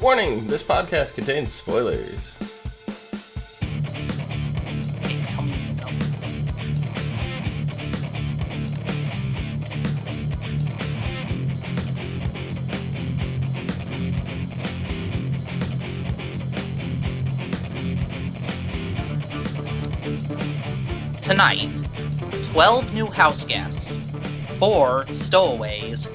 Warning, this podcast contains spoilers. Tonight, 12 new house guests, 4 stowaways,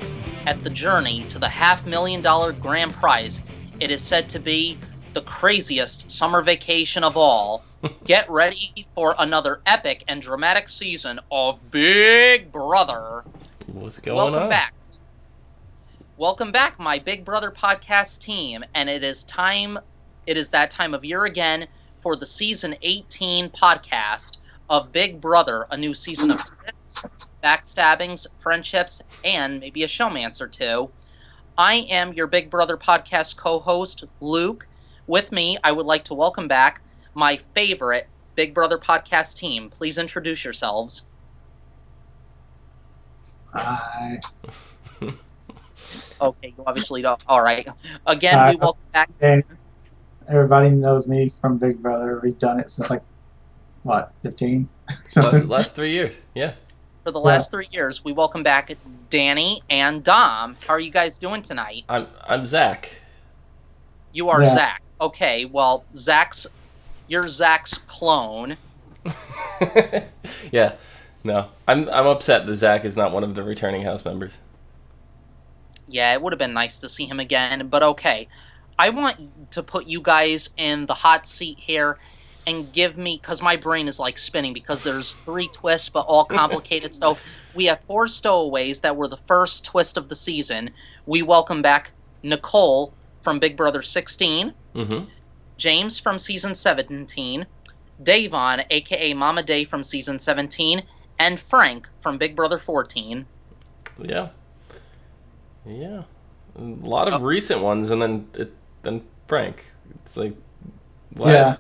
at the journey to the $500,000 grand prize. It is said to be the craziest summer vacation of all. Get ready for another epic and dramatic season of Big Brother. What's going on? Welcome back, my Big Brother podcast team, and it is that time of year again for the season 18 podcast of Big Brother, a new season of twists, backstabbings, friendships, and maybe a showmance or two. I am your Big Brother podcast co-host, Luke. With me, I would like to welcome back my favorite Big Brother podcast team. Please introduce yourselves. Hi. Okay, you obviously don't. All right. Again, we welcome back. And everybody knows me from Big Brother. We've done it since 15? Last 3 years, yeah. For the last 3 years, we welcome back Danny and Dom. How are you guys doing tonight? I'm Zach. You are Zach. Okay, well, you're Zach's clone. Yeah, no, I'm upset that Zach is not one of the returning house members. Yeah, it would have been nice to see him again, but okay. I want to put you guys in the hot seat here and give me, because my brain is spinning because there's 3 twists but all complicated. So we have 4 stowaways that were the first twist of the season. We welcome back Nicole from Big Brother 16, James from season 17, Davon, aka Mama Day from season 17, and Frank from Big Brother 14. Yeah. A lot of recent ones, and then Frank. It's like, what? Yeah.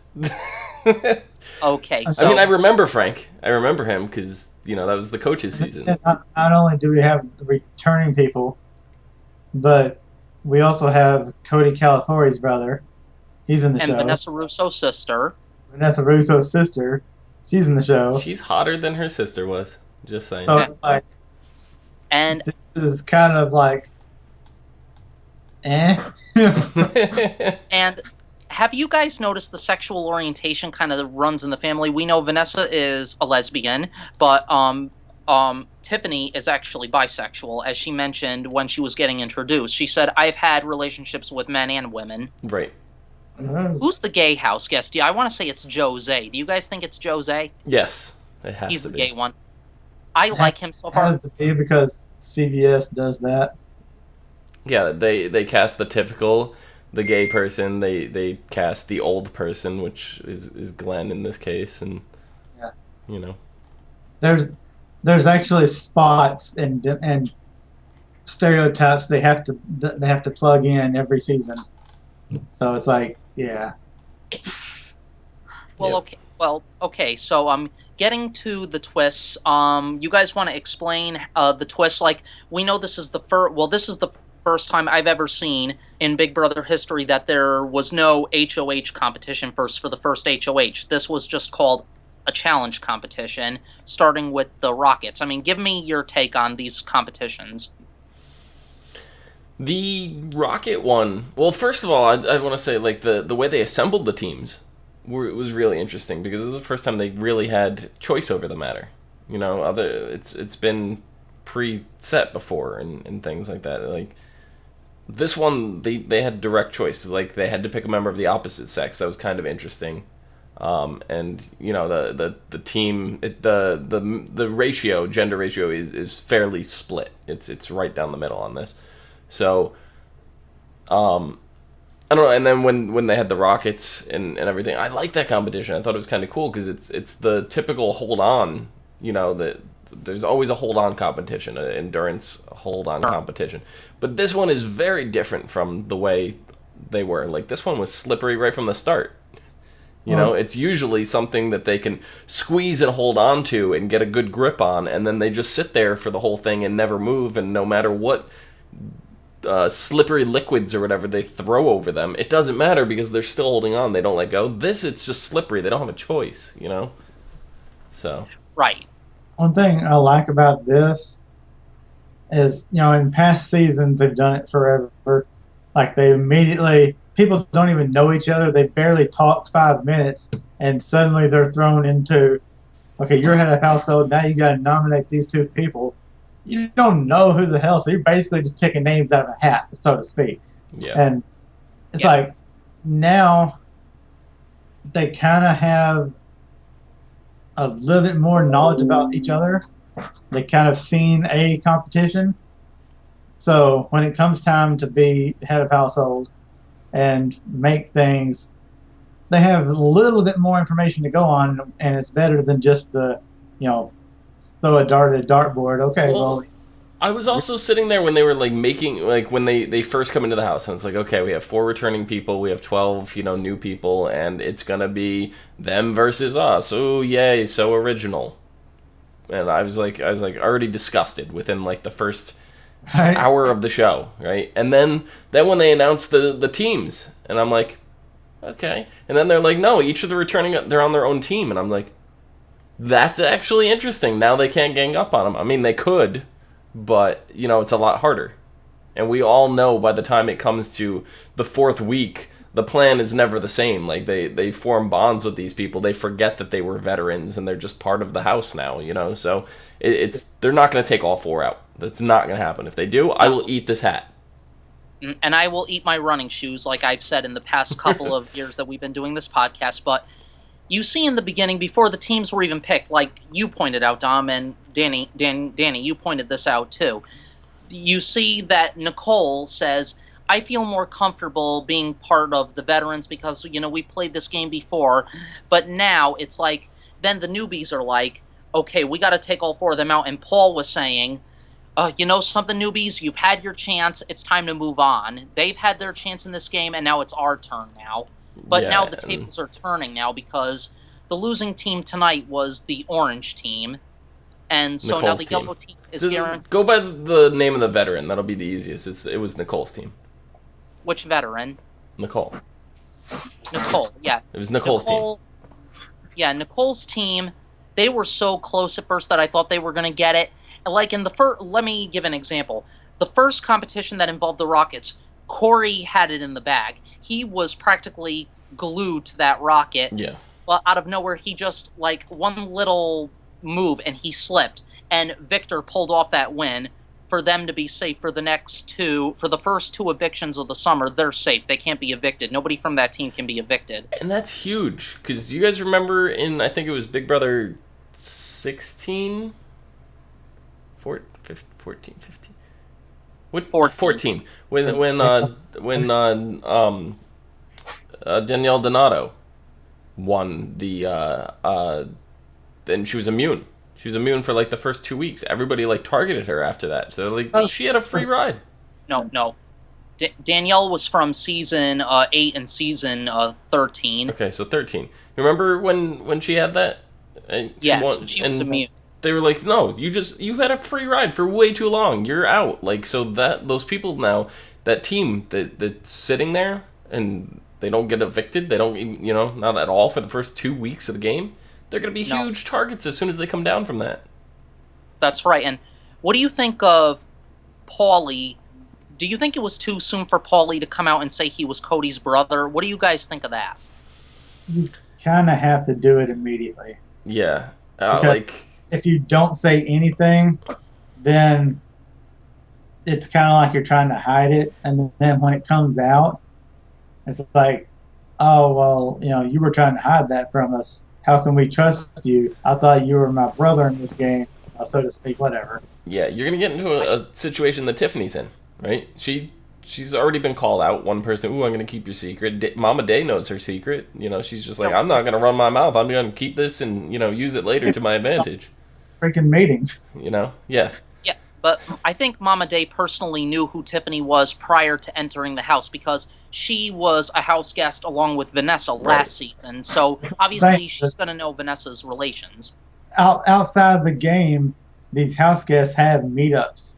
Okay. So, I mean, I remember Frank. I remember him because, that was the coach's season. Not only do we have the returning people, but we also have Cody Calafori's brother. He's in the show. And Vanessa Russo's sister. Vanessa Russo's sister. She's in the show. She's hotter than her sister was. Just saying. So, and this is kind of And have you guys noticed the sexual orientation kind of runs in the family? We know Vanessa is a lesbian, but Tiffany is actually bisexual, as she mentioned when she was getting introduced. She said, I've had relationships with men and women. Right. Who's the gay house guest? I want to say it's Jose. Do you guys think it's Jose? Yes, it has He's to the be. gay one. I like him so far. It has to be because CBS does that. Yeah, they cast the gay person. They cast the old person, which is Glenn in this case, and There's actually spots and stereotypes they have to plug in every season. So it's Okay. So getting to the twists. You guys want to explain the twists? We know this is the first. Well, this is the first time I've ever seen in Big Brother history that there was no HOH competition for the first HOH. This was just called a challenge competition, starting with the Rockets. I mean, give me your take on these competitions. The Rocket one. Well, first of all, I want to say the way they assembled the teams was really interesting because it was the first time they really had choice over the matter. It's been preset before and things like that. This one, they had direct choices. They had to pick a member of the opposite sex. That was kind of interesting. And the team, the ratio, gender ratio is fairly split. It's right down the middle on this. So, I don't know. And then when they had the Rockets and everything, I liked that competition. I thought it was kind of cool because it's the typical hold on. That there's always a hold on competition, an endurance hold on competition. But this one is very different from the way they were. This one was slippery right from the start. It's usually something that they can squeeze and hold on to and get a good grip on, and then they just sit there for the whole thing and never move, and no matter what slippery liquids or whatever they throw over them, it doesn't matter because they're still holding on. They don't let go. This, it's just slippery. They don't have a choice, you know? So. Right. One thing I like about this is, in past seasons, they've done it forever. Like, they immediately, people don't even know each other. They barely talked 5 minutes, and suddenly they're thrown into, okay, you're head of household. Now you got to nominate these two people. You don't know who the hell, so you're basically just picking names out of a hat, so to speak. Yeah. And it's like now they kind of have a little bit more knowledge about each other. They kind of seen a competition. So when it comes time to be head of household and make things, they have a little bit more information to go on, and it's better than just the, throw a dart at a dartboard. Okay, well, I was also sitting there when they were like making, like when they first come into the house, and it's like, okay, we have 4 returning people, we have 12 new people, and it's gonna be them versus us. Oh yay, so original. And I was like already disgusted within like the first hour of the show, right? And then when they announced the teams, and I'm like, okay. And then they're like, no, each of the returning, they're on their own team, and I'm like, that's actually interesting. Now they can't gang up on them. I mean, they could, but it's a lot harder. And we all know by the time it comes to the 4th week, the plan is never the same. Like they form bonds with these people. They forget that they were veterans and they're just part of the house now, So it's they're not going to take all 4 out. That's not going to happen. If they do, I will eat this hat. And I will eat my running shoes, like I've said in the past couple of years that we've been doing this podcast. But you see in the beginning, before the teams were even picked, like you pointed out, Dom, and Danny, you pointed this out too. You see that Nicole says, I feel more comfortable being part of the veterans because, we played this game before. But now it's like, then the newbies are like, okay, we got to take all 4 of them out. And Paul was saying, something, newbies, you've had your chance. It's time to move on. They've had their chance in this game, and now it's our turn now. But now the tables are turning now because the losing team tonight was the orange team. And so Nicole's now the team. yellow team is guaranteed. Go by the name of the veteran. That'll be the easiest. It was Nicole's team. Which veteran? Nicole, yeah. It was Nicole's team. Yeah, Nicole's team, they were so close at first that I thought they were going to get it. Like in the first, let me give an example. The first competition that involved the Rockets, Corey had it in the bag. He was practically glued to that rocket. Yeah. But out of nowhere, he just, one little move, and he slipped. And Victor pulled off that win for them to be safe for the first 2 evictions of the summer. They're safe. They can't be evicted. Nobody from that team can be evicted. And that's huge, because you guys remember in, I think it was Big Brother 16? 14, 15? What? 14. When Danielle Donato won and she was immune. She was immune for the first 2 weeks. Everybody targeted her after that. So she had a free ride. No. Danielle was from season 8 and season 13. Okay, so 13. Remember when she had that? She was immune. They were like, no, you've had a free ride for way too long. You're out. So that those people now, that team that's sitting there and they don't get evicted. They don't, not at all for the first 2 weeks of the game. They're going to be huge targets as soon as they come down from that. That's right. And what do you think of Paulie? Do you think it was too soon for Paulie to come out and say he was Cody's brother? What do you guys think of that? You kind of have to do it immediately. Yeah. If you don't say anything, then it's kind of like you're trying to hide it. And then when it comes out, it's like, oh, well, you were trying to hide that from us. How can we trust you? I thought you were my brother in this game, so to speak, whatever. Yeah, you're going to get into a situation that Tiffany's in, right? She's already been called out. One person, I'm going to keep your secret. Mama Day knows her secret. She's just like, I'm not going to run my mouth. I'm going to keep this and, use it later to my advantage. Freaking meetings. Yeah. Yeah, but I think Mama Day personally knew who Tiffany was prior to entering the house because she was a house guest along with Vanessa last season. So obviously she's going to know Vanessa's relations. Outside the game, these house guests have meetups.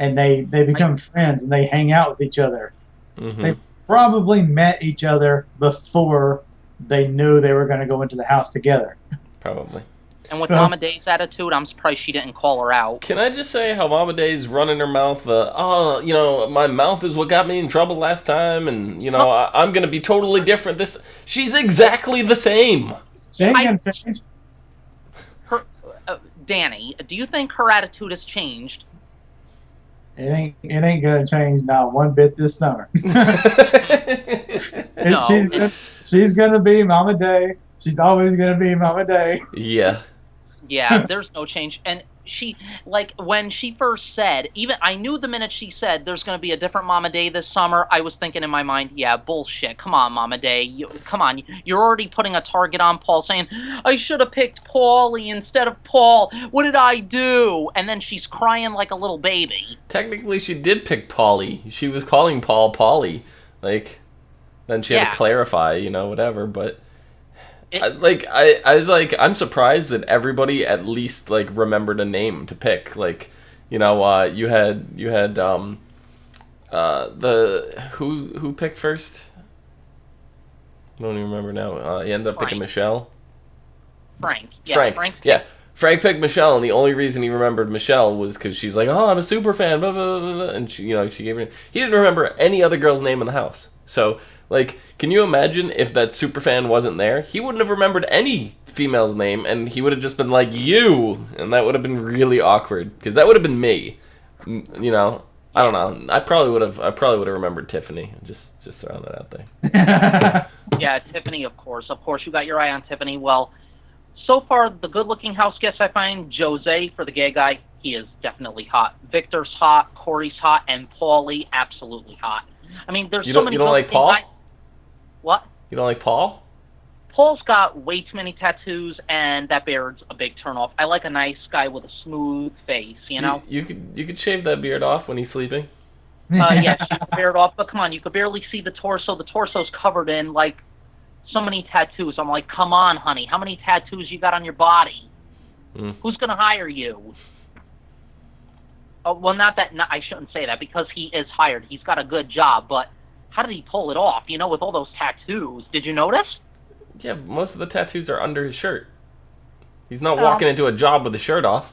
and they become friends and they hang out with each other. Mm-hmm. They probably met each other before they knew they were going to go into the house together. Probably. And with So- Mama Day's attitude, I'm surprised she didn't call her out. Can I just say how Mama Day's running her mouth? My mouth is what got me in trouble last time, and I'm gonna be totally different this. She's exactly the same. She ain't going to change. Her, Danny, do you think her attitude has changed? It ain't going to change not one bit this summer. No, she's going to be Mama Day. She's always going to be Mama Day. Yeah. Yeah, there's no change. And she, like, when she first said, even I knew the minute she said there's going to be a different Mama Day this summer, I was thinking in my mind, yeah, bullshit. Come on, Mama Day. Come on. You're already putting a target on Paul, saying, I should have picked Paulie instead of Paul. What did I do? And then she's crying like a little baby. Technically, she did pick Polly. She was calling Paul Polly. Like, then she had to clarify, whatever, but... I was like, I'm surprised that everybody at least like remembered a name to pick. Like, you had the who picked first? I don't even remember now. He ended up picking Michelle. Frank. Yeah, Frank. Yeah. Frank picked Michelle, and the only reason he remembered Michelle was because she's like, "Oh, I'm a super fan," blah, blah, blah, blah, and she gave her. He didn't remember any other girl's name in the house. So, like, can you imagine if that super fan wasn't there? He wouldn't have remembered any female's name, and he would have just been like, "You," and that would have been really awkward because that would have been me. I don't know. I probably would have remembered Tiffany. Just throwing that out there. Yeah, Tiffany, of course. Of course, you got your eye on Tiffany. Well, so far, the good-looking house guests I find, Jose, for the gay guy, he is definitely hot. Victor's hot, Corey's hot, and Paulie, absolutely hot. I mean, there's so many... You don't like Paul? What? You don't like Paul? Paul's got way too many tattoos, and that beard's a big turnoff. I like a nice guy with a smooth face, you know? You could shave that beard off when he's sleeping. Yeah, shave the beard off, but come on, you could barely see the torso. The torso's covered in, like, so many tattoos. I'm like, come on, honey, how many tattoos you got on your body? Who's gonna hire you? Oh, well, I shouldn't say that, because he is hired. He's got a good job, but how did he pull it off, with all those tattoos? Did you notice? Yeah, most of the tattoos are under his shirt. He's not walking into a job with his shirt off.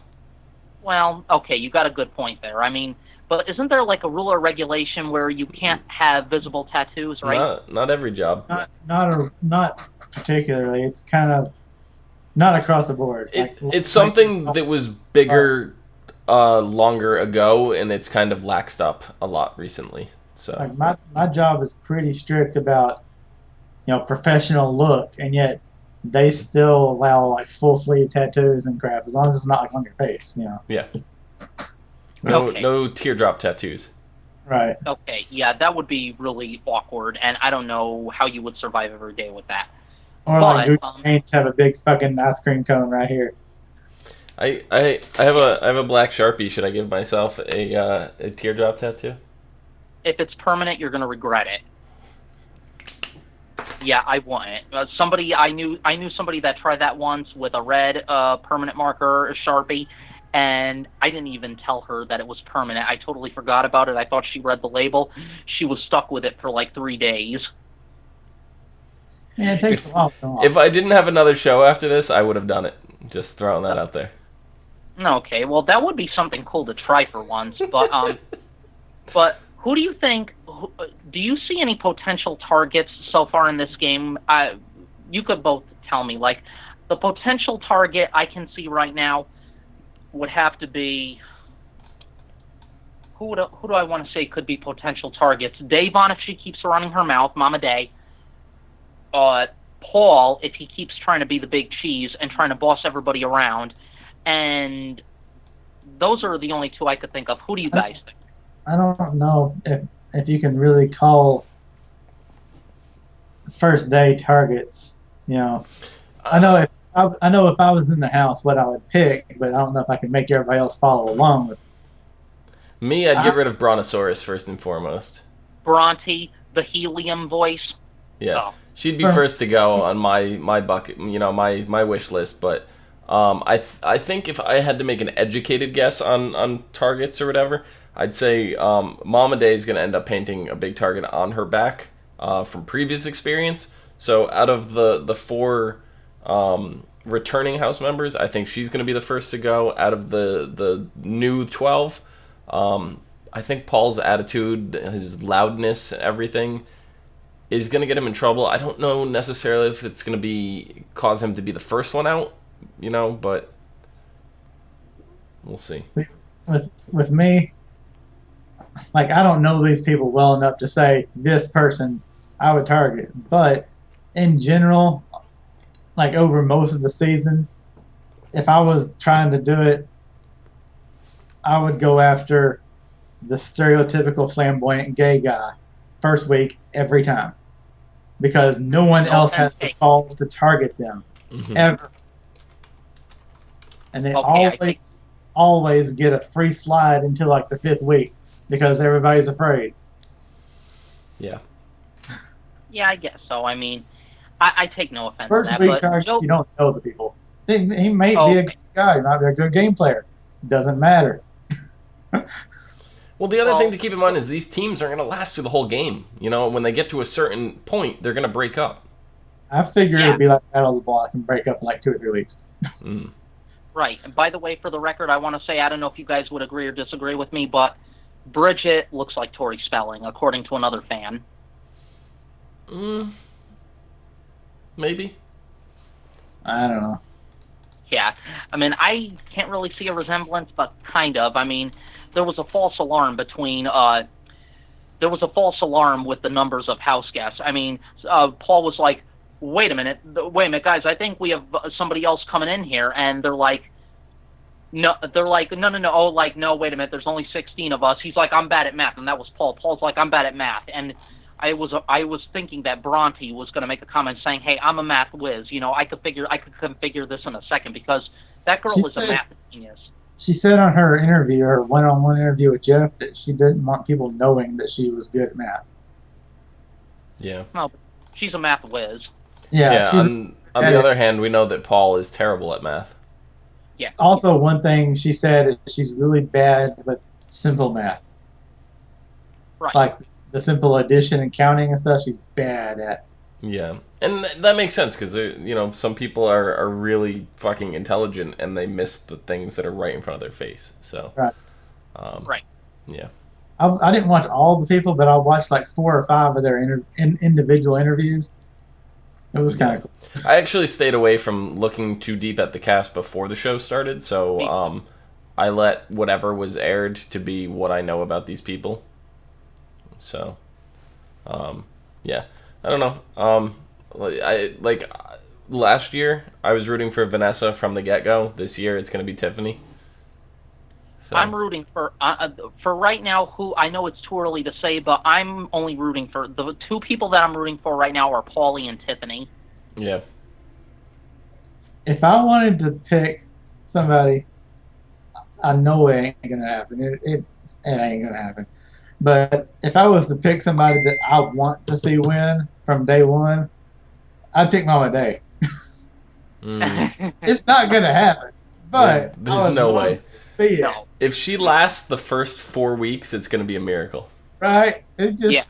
Well, okay, you got a good point there. I mean, but isn't there like a rule or regulation where you can't have visible tattoos, right? Not every job. Not particularly. It's kind of not across the board. It's something that was bigger longer ago, and it's kind of laxed up a lot recently. So like my job is pretty strict about professional look, and yet they still allow like full sleeve tattoos and crap as long as it's not like on your face. Yeah. No teardrop tattoos. Right. Okay, yeah, that would be really awkward, and I don't know how you would survive every day with that. Or like Gucci Paints have a big fucking ice cream cone right here. I have a black Sharpie. Should I give myself a teardrop tattoo? If it's permanent, you're gonna regret it. Yeah, I want it. I knew somebody that tried that once with a red permanent marker, a Sharpie, and I didn't even tell her that it was permanent. I totally forgot about it. I thought she read the label. She was stuck with it for like 3 days. Yeah, it takes a while. If I didn't have another show after this, I would have done it. Just throwing that out there. Okay, well, that would be something cool to try for once, but but who do you think? Do you see any potential targets so far in this game? You could both tell me. Like, the potential target I can see right now would have to be... Who do I want to say could be potential targets? Davon, if she keeps running her mouth, Mama Day. Paul, if he keeps trying to be the big cheese and trying to boss everybody around. And those are the only two I could think of. Who do you guys think? I don't know if you can really call first day targets. I know if I was in the house what I would pick, but I don't know if I can make everybody else follow along with it. Me, I'd get rid of Brontosaurus first and foremost. Bronte, the helium voice. Yeah, she'd be first to go on my bucket, my wish list. But I think if I had to make an educated guess on targets or whatever, I'd say Mama Day is going to end up painting a big target on her back from previous experience. So out of the four returning house members, I think she's going to be the first to go. Out of the new 12, I think Paul's attitude, his loudness, everything is going to get him in trouble. I don't know necessarily if it's going to cause him to be the first one out, but we'll see. With me, like, I don't know these people well enough to say this person I would target, but in general, like over most of the seasons, if I was trying to do it, I would go after the stereotypical flamboyant gay guy first week every time, because no one else has the balls to target them ever, and they always get a free slide until like the 5th week because everybody's afraid. Yeah. Yeah, I guess so. I mean, I take no offense First to that. week targets, you don't know the people. He may be a good guy, he might be a good game player. Doesn't matter. Well, the other thing to keep in mind is these teams aren't going to last through the whole game. When they get to a certain point, they're going to break up. I figure it'd be like Battle of the Block and break up in like 2 or 3 weeks. Right. And by the way, for the record, I want to say, I don't know if you guys would agree or disagree with me, but Bridget looks like Tori Spelling, according to another fan. Maybe. I don't know. Yeah. I mean, I can't really see a resemblance, but kind of. I mean, there was a false alarm with the numbers of house guests. I mean, Paul was like, wait a minute, guys, I think we have somebody else coming in here. And they're like, no, oh, like, no, wait a minute, there's only 16 of us. He's like, I'm bad at math. And that was Paul. Paul's like, I'm bad at math. And I was thinking that Bronte was going to make a comment saying, hey, I'm a math whiz. I could configure this in a second, because that girl is a math genius. She said on her interview, her one-on-one interview with Jeff, that she didn't want people knowing that she was good at math. Yeah. No, she's a math whiz. Yeah. On the other hand, we know that Paul is terrible at math. Yeah. Also, one thing she said is she's really bad with simple math. Right. Like the simple addition and counting and stuff, she's bad at. Yeah. And that makes sense, because some people are really fucking intelligent and they miss the things that are right in front of their face. So. Right. Right. Yeah. I didn't watch all the people, but I watched like 4 or 5 of their individual interviews. It was kind of cool. I actually stayed away from looking too deep at the cast before the show started, so I let whatever was aired to be what I know about these people. So, yeah, I don't know. Last year I was rooting for Vanessa from the get-go. This year it's going to be Tiffany. So. I'm rooting for right now, who I know it's too early to say, but I'm only rooting for the 2 people that I'm rooting for right now are Paulie and Tiffany. Yeah. If I wanted to pick somebody, I know it ain't gonna happen. It ain't gonna happen. But if I was to pick somebody that I want to see win from day one, I'd pick Mama Day. It's not gonna happen. But there's no way. See it. No. If she lasts the first 4 weeks, it's going to be a miracle. Right? It just. Yeah.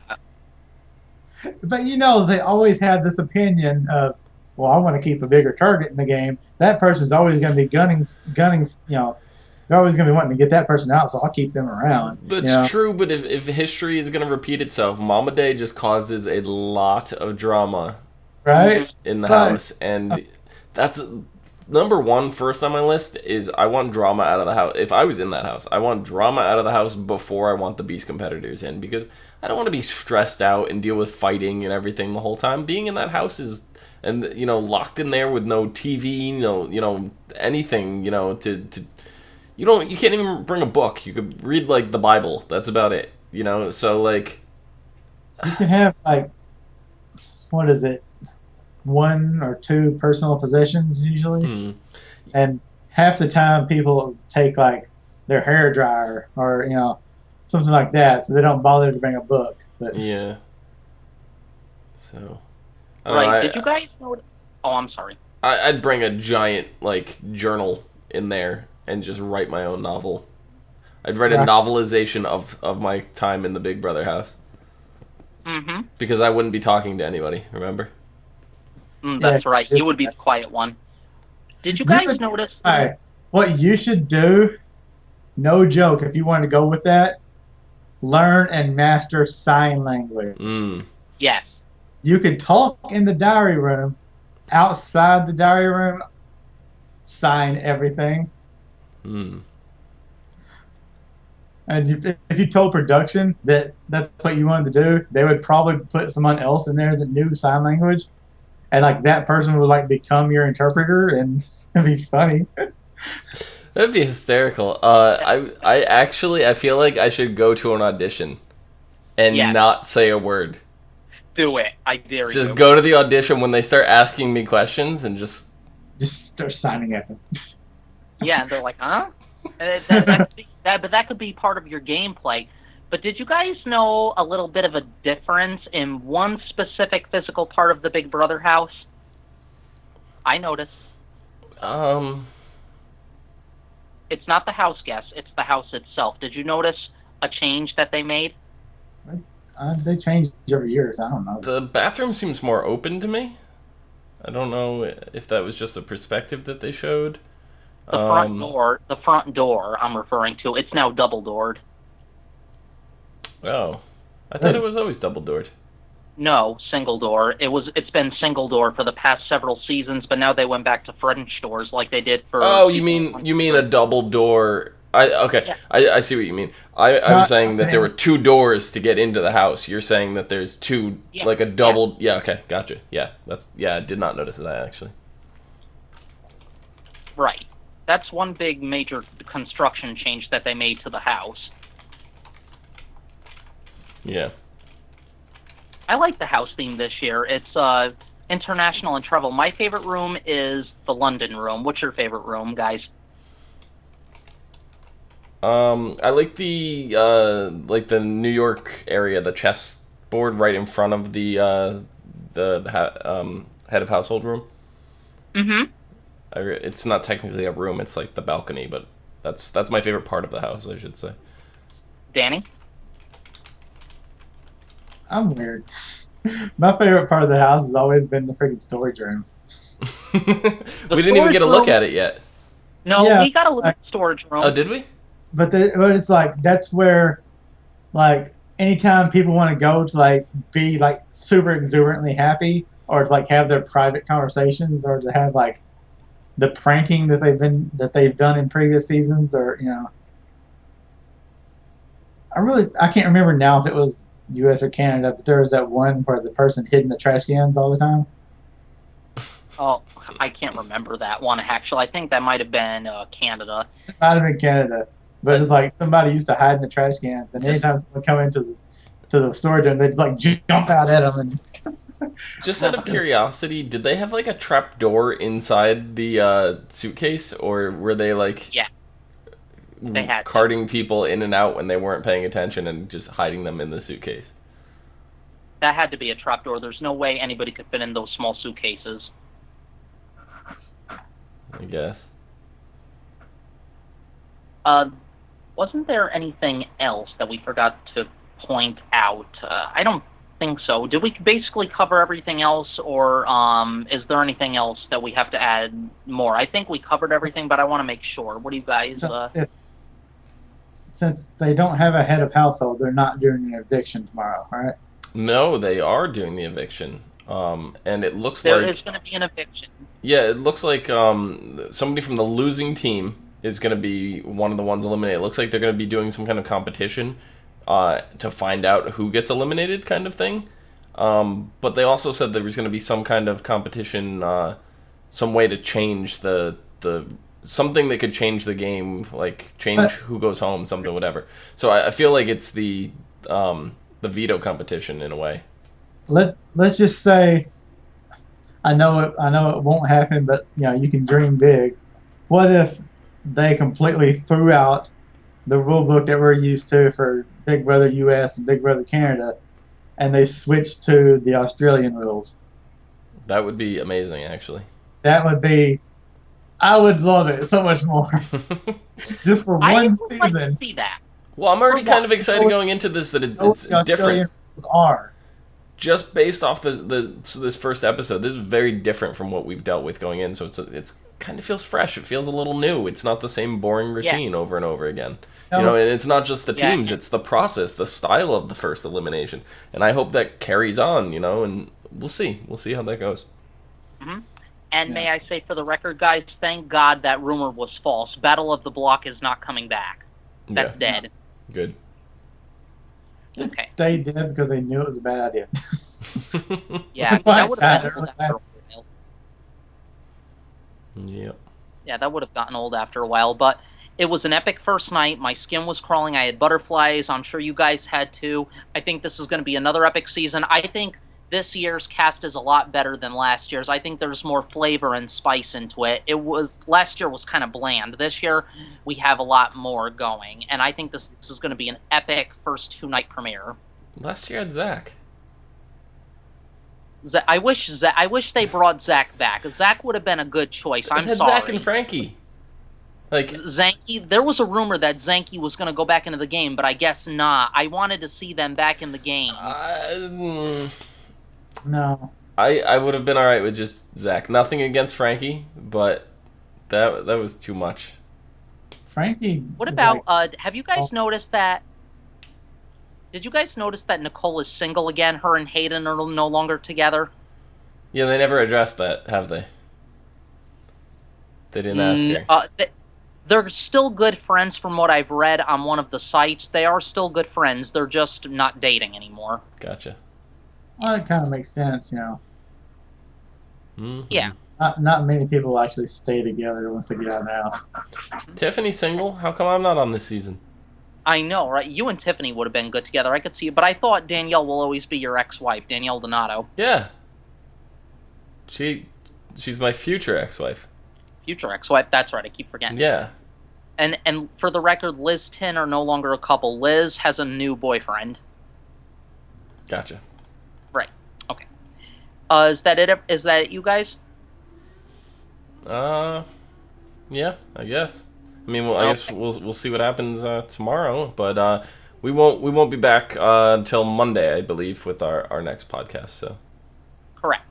But they always have this opinion of, well, I want to keep a bigger target in the game. That person's always going to be gunning. They're always going to be wanting to get that person out, so I'll keep them around. That's true, but if history is going to repeat itself, Mama Day just causes a lot of drama, right, in the house, and that's. Number 1, first on my list, is I want drama out of the house. If I was in that house, I want drama out of the house before I want the Beast competitors in, because I don't want to be stressed out and deal with fighting and everything the whole time. Being in that house locked in there with no TV, anything, you can't even bring a book. You could read like the Bible. That's about it, so like. You can have what is it? 1 or 2 personal possessions usually, and half the time people take like their hair dryer or something like that, so they don't bother to bring a book. But yeah. So. Right. Did you guys know? Oh, I'm sorry. I'd bring a giant journal in there and just write my own novel. I'd write a Right. novelization of my time in the Big Brother house. Mm-hmm. Because I wouldn't be talking to anybody, remember? Yeah. That's right. You would be the quiet one. Did you You guys would. notice? All right. What you should do, no joke, if you want to go with that, learn and master sign language. Mm. Yes. You could talk in the diary room, outside the diary room, sign everything. Mm. And if you told production that that's what you wanted to do, they would probably put someone else in there that knew sign language, and like that person would like become your interpreter, and it'd be funny. That'd be hysterical. I feel like I should go to an audition and Yes. not say a word. Do it. I dare Just you. go to the audition when they start asking me questions and just Just start signing at them. Yeah, and they're like, huh? But that could be part of your gameplay. But did you guys know a little bit of a difference in one specific physical part of the Big Brother house? I noticed. um It's not the house guests, it's the house itself. Did you notice a change that they made? They change every year, so I don't know. the bathroom seems more open to me. I don't know if that was just a perspective that they showed. The front door I'm referring to, it's now double doored. Oh. I thought it was always double doored. No, single door. It's been single door for the past several seasons, but now they went back to French doors like they did for Oh, you mean a double door? Okay. Yeah. I see what you mean. I was saying that there were two doors to get into the house. You're saying that there's two, Yeah. like a double. Yeah. Okay, gotcha. Yeah, I did not notice that actually. Right. That's one big major construction change that they made to the house. Yeah. I like the house theme this year. It's international and travel. My favorite room is the London room. What's your favorite room, guys? I like the New York area, the chess board right in front of the head of household room. Mm-hmm. It's not technically a room; it's like the balcony, but that's my favorite part of the house, I should say. Danny? I'm weird. My favorite part of the house has always been the freaking storage room. We didn't even get a look at it yet. No, Yeah, we got a little storage room. Oh, did we? But it's like that's where, like, anytime people want to go to like be like super exuberantly happy, or to like have their private conversations, or to have like the pranking that they've done in previous seasons, or I can't remember now if it was U.S. or Canada, but there was that one where the person hid in the trash cans all the time. Oh, I can't remember that one, actually. I think that might have been Canada. It might have been Canada, but it's like somebody used to hide in the trash cans, and Just- anytime someone come into the storage room, they'd like jump out at them and. Just out of curiosity, did they have like a trap door inside the suitcase, or were they like Yeah. They had to. carting people in and out when they weren't paying attention and just hiding them in the suitcase? That had to be a trapdoor. There's no way anybody could fit in those small suitcases. I guess. Wasn't there anything else that we forgot to point out? I don't think so. Did we basically cover everything else, or is there anything else that we have to add more? I think we covered everything, but I want to make sure. What do you guys... Since they don't have a head of household, they're not doing an eviction tomorrow, right? No, they are doing the eviction. And it looks There like is going to be an eviction. yeah, it looks like somebody from the losing team is going to be one of the ones eliminated. It looks like they're going to be doing some kind of competition to find out who gets eliminated, kind of thing. But they also said there was going to be some kind of competition, some way to change the something that could change the game, like change who goes home, something, whatever. So I feel like it's the veto competition in a way. Let's just say, I know it won't happen, but you can dream big. What if they completely threw out the rule book that we're used to for Big Brother US and Big Brother Canada, and they switched to the Australian rules? That would be amazing, actually. That would be I would love it so much more. Just for I one would like to season. see that. Well, I'm already For kind of what? excited going into this that Know what it's the different. Australian rules are. Just based off this first episode, this is very different from what we've dealt with going in. So it's kind of feels fresh. It feels a little new. It's not the same boring Yeah. routine over and over again. No. And it's not just the Yeah. teams. It's the process, the style of the first elimination, and I hope that carries on. And we'll see. We'll see how that goes. And Yeah. may I say, for the record, guys, thank God that rumor was false. Battle of the Block is not coming back. That's Yeah, dead. good. It Okay. stayed dead because they knew it was a bad idea. Yeah, That's why that it would have died been old early after a last while. Yep. Yeah, that would have gotten old after a while, but it was an epic first night. My skin was crawling. I had butterflies. I'm sure you guys had too. I think this is going to be another epic season. I think this year's cast is a lot better than last year's. I think there's more flavor and spice into it. Last year was kind of bland. This year we have a lot more going, and I think this is going to be an epic first 2-night premiere. Last year had Zach. I wish they brought Zach back. Zach would have been a good choice. I'm it had sorry. Zach and Frankie. Like Zanke, there was a rumor that Zanke was going to go back into the game, but I guess not. I wanted to see them back in the game. No. I would have been all right with just Zach. Nothing against Frankie, but that was too much. Frankie. What is about, like- have you guys noticed that, did you guys notice that Nicole is single again? Her and Hayden are no longer together? Yeah, they never addressed that, have they? They didn't ask her. They're still good friends from what I've read on one of the sites. They are still good friends. They're just not dating anymore. Gotcha. Well, it kind of makes sense, Mm-hmm. Yeah. Not many people actually stay together once they get out of the house. Tiffany's single? How come I'm not on this season? I know, right? You and Tiffany would have been good together. I could see it. But I thought Danielle will always be your ex-wife, Danielle Donato. Yeah. She's my future ex-wife. Future ex-wife. That's right. I keep forgetting. Yeah. And for the record, Liz Tin are no longer a couple. Liz has a new boyfriend. Gotcha. Right. Okay. Is that it? Is that it, you guys? Yeah, I guess. I mean, I guess we'll see what happens tomorrow, but we won't be back until Monday, I believe, with our next podcast. So. Correct.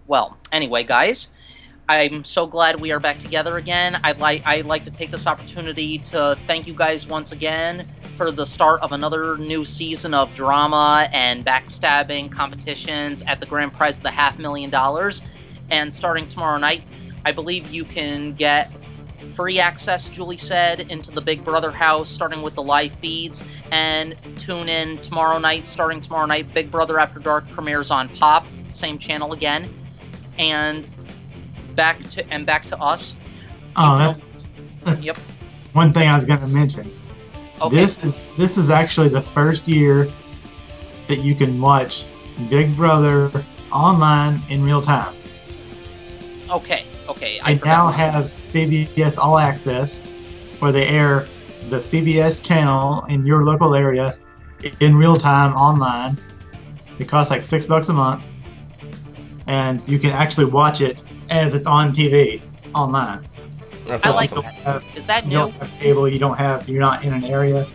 Well, anyway, guys, I'm so glad we are back together again. I'd like to take this opportunity to thank you guys once again for the start of another new season of drama and backstabbing competitions at the grand prize of the $500,000. And starting tomorrow night, I believe you can get free access, Julie said, into the Big Brother house, starting with the live feeds. And tune in tomorrow night, starting tomorrow night, Big Brother After Dark premieres on Pop, same channel again. And back to us. Oh, that's Yep. one thing I was going to mention. Okay. This is actually the first year that you can watch Big Brother online in real time. Okay. I now have CBS All Access, where they air the CBS channel in your local area in real time online. It costs like $6 a month, and you can actually watch it as it's on TV online. That's I like awesome. that. Is that You new? don't have cable. You're not in an area.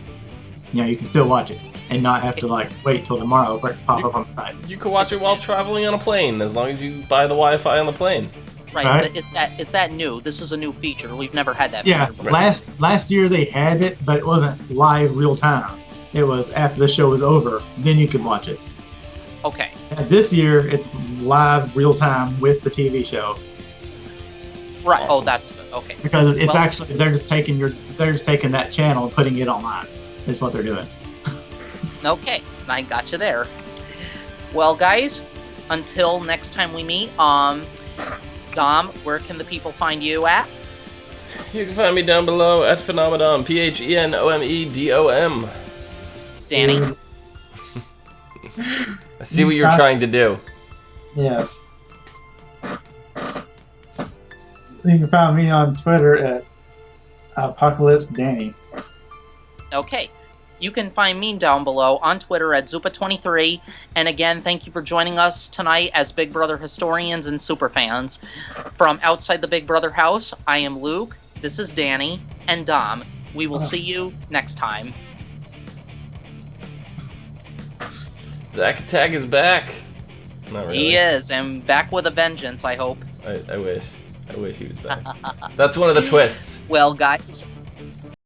You can still watch it and not have to wait till tomorrow for it to pop up on the site. You can watch it while traveling on a plane, as long as you buy the Wi-Fi on the plane. Right. Right. But is that new? This is a new feature. We've never had that Yeah, feature before. last year they had it, but it wasn't live real time. It was after the show was over, then you could watch it. Okay. And this year it's live real time with the TV show Right. Oh, Awesome. that's good. Okay. because it's Well- actually they're just taking that channel and putting it online. Is what they're doing. Okay. I got you there. Well, guys, until next time we meet, Dom, where can the people find you at? You can find me down below at Phenomadom, PHENOMEDOM. Danny. I see what you're trying to do. Yes. You can find me on Twitter at Apocalypse Danny. Okay. You can find me down below on Twitter at Zupa23. And again, thank you for joining us tonight as Big Brother historians and superfans. From outside the Big Brother house, I am Luke, this is Danny, and Dom. We will see you next time. Zack Attack is back. Not really. He is, and back with a vengeance, I hope. I wish. I wish he was back. That's one of the twists. Well, guys,